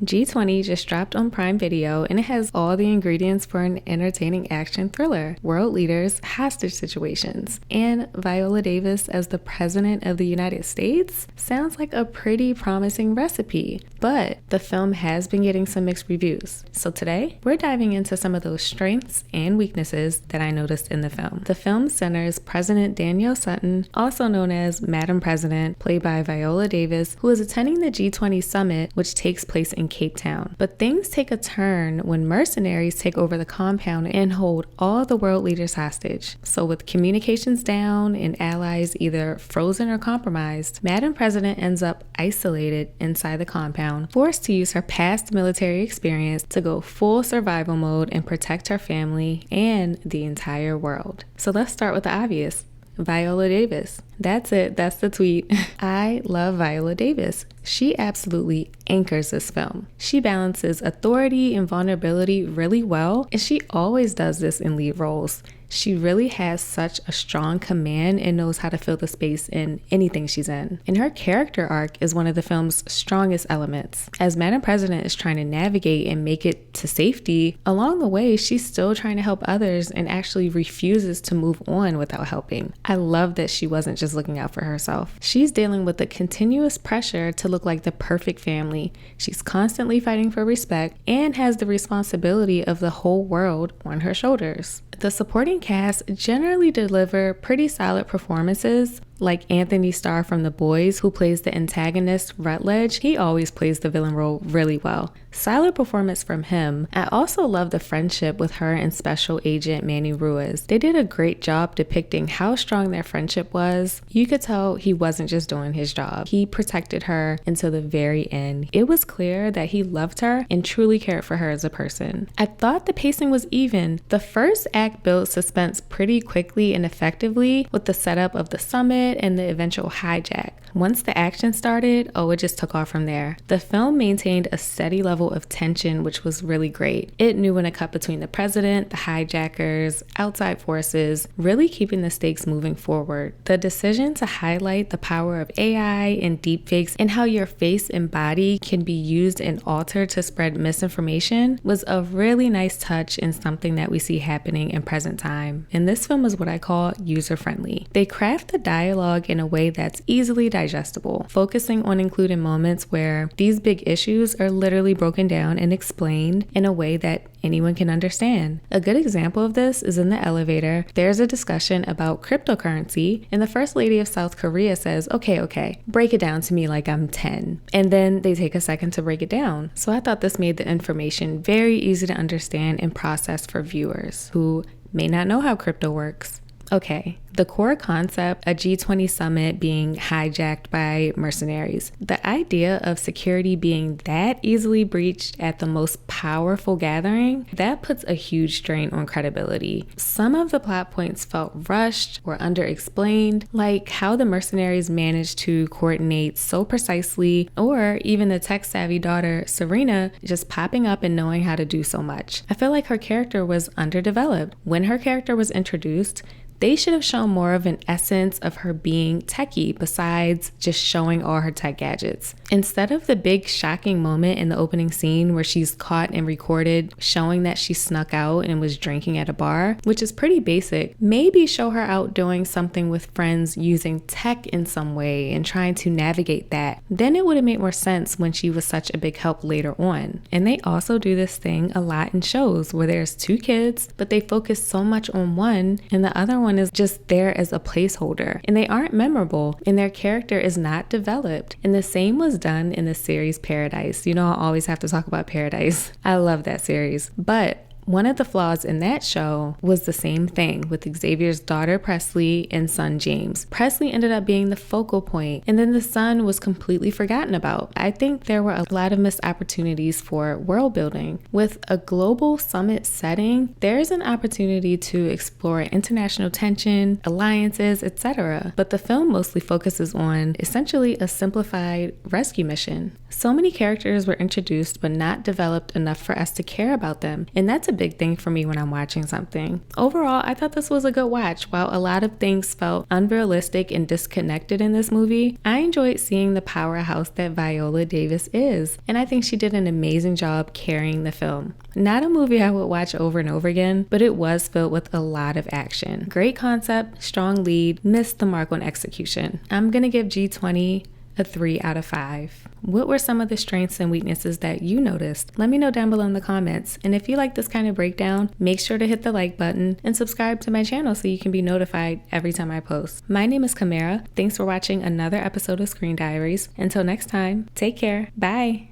G20 just dropped on Prime Video, and it has all the ingredients for an entertaining action thriller: world leaders, hostage situations, and Viola Davis as the President of the United States. Sounds like a pretty promising recipe, but the film has been getting some mixed reviews. So today, we're diving into some of those strengths and weaknesses that I noticed in the film. The film centers President Danielle Sutton, also known as Madam President, played by Viola Davis, who is attending the G20 summit, which takes place in Cape Town. But things take a turn when mercenaries take over the compound and hold all the world leaders hostage. So with communications down and allies either frozen or compromised, Madam President ends up isolated inside the compound, forced to use her past military experience to go full survival mode and protect her family and the entire world. So let's start with the obvious. Viola Davis. That's it. That's the tweet. I love Viola Davis. She absolutely anchors this film. She balances authority and vulnerability really well, and she always does this in lead roles. She really has such a strong command and knows how to fill the space in anything she's in. And her character arc is one of the film's strongest elements. As Madam President is trying to navigate and make it to safety, along the way, she's still trying to help others and actually refuses to move on without helping. I love that she wasn't just looking out for herself. She's dealing with the continuous pressure to look like the perfect family. She's constantly fighting for respect and has the responsibility of the whole world on her shoulders. The supporting cast generally deliver pretty solid performances, like Anthony Starr from The Boys, who plays the antagonist Rutledge. He always plays the villain role really well. Solid performance from him. I also love the friendship with her and Special Agent Manny Ruiz. They did a great job depicting how strong their friendship was. You could tell he wasn't just doing his job. He protected her until the very end. It was clear that he loved her and truly cared for her as a person. I thought the pacing was even. The first act built suspense pretty quickly and effectively with the setup of the summit and the eventual hijack. Once the action started, it just took off from there. The film maintained a steady level of tension, which was really great. It knew when to cut between the president, the hijackers, outside forces, really keeping the stakes moving forward. The decision to highlight the power of AI and deepfakes and how your face and body can be used and altered to spread misinformation was a really nice touch and something that we see happening in present time. And this film is what I call user-friendly. They craft the dialogue in a way that's easily digestible, focusing on including moments where these big issues are literally broken down and explained in a way that anyone can understand. A good example of this is in the elevator. There's a discussion about cryptocurrency, and the First Lady of South Korea says, okay, break it down to me like I'm 10. And then they take a second to break it down. So I thought this made the information very easy to understand and process for viewers who may not know how crypto works. Okay, the core concept, a G20 summit being hijacked by mercenaries. The idea of security being that easily breached at the most powerful gathering, that puts a huge strain on credibility. Some of the plot points felt rushed or underexplained, like how the mercenaries managed to coordinate so precisely, or even the tech-savvy daughter, Serena, just popping up and knowing how to do so much. I feel like her character was underdeveloped. When her character was introduced, they should have shown more of an essence of her being techie besides just showing all her tech gadgets. Instead of the big shocking moment in the opening scene where she's caught and recorded showing that she snuck out and was drinking at a bar, which is pretty basic, maybe show her out doing something with friends using tech in some way and trying to navigate that. Then it would have made more sense when she was such a big help later on. And they also do this thing a lot in shows where there's two kids, but they focus so much on one and the other one is just there as a placeholder, and they aren't memorable and their character is not developed. And the same was done in the series Paradise. You know, I always have to talk about Paradise. I love that series, but one of the flaws in that show was the same thing with Xavier's daughter Presley and son James. Presley ended up being the focal point, and then the son was completely forgotten about. I think there were a lot of missed opportunities for world building. With a global summit setting, there's an opportunity to explore international tension, alliances, etc. But the film mostly focuses on essentially a simplified rescue mission. So many characters were introduced but not developed enough for us to care about them, and that's a a big thing for me when I'm watching something. Overall, I thought this was a good watch. While a lot of things felt unrealistic and disconnected in this movie, I enjoyed seeing the powerhouse that Viola Davis is, and I think she did an amazing job carrying the film. Not a movie I would watch over and over again, but it was filled with a lot of action. Great concept, strong lead, missed the mark on execution. I'm gonna give G20 a 3 out of 5. What were some of the strengths and weaknesses that you noticed? Let me know down below in the comments. And if you like this kind of breakdown, make sure to hit the like button and subscribe to my channel so you can be notified every time I post. My name is Kamara. Thanks for watching another episode of Screen Diaries. Until next time, take care. Bye.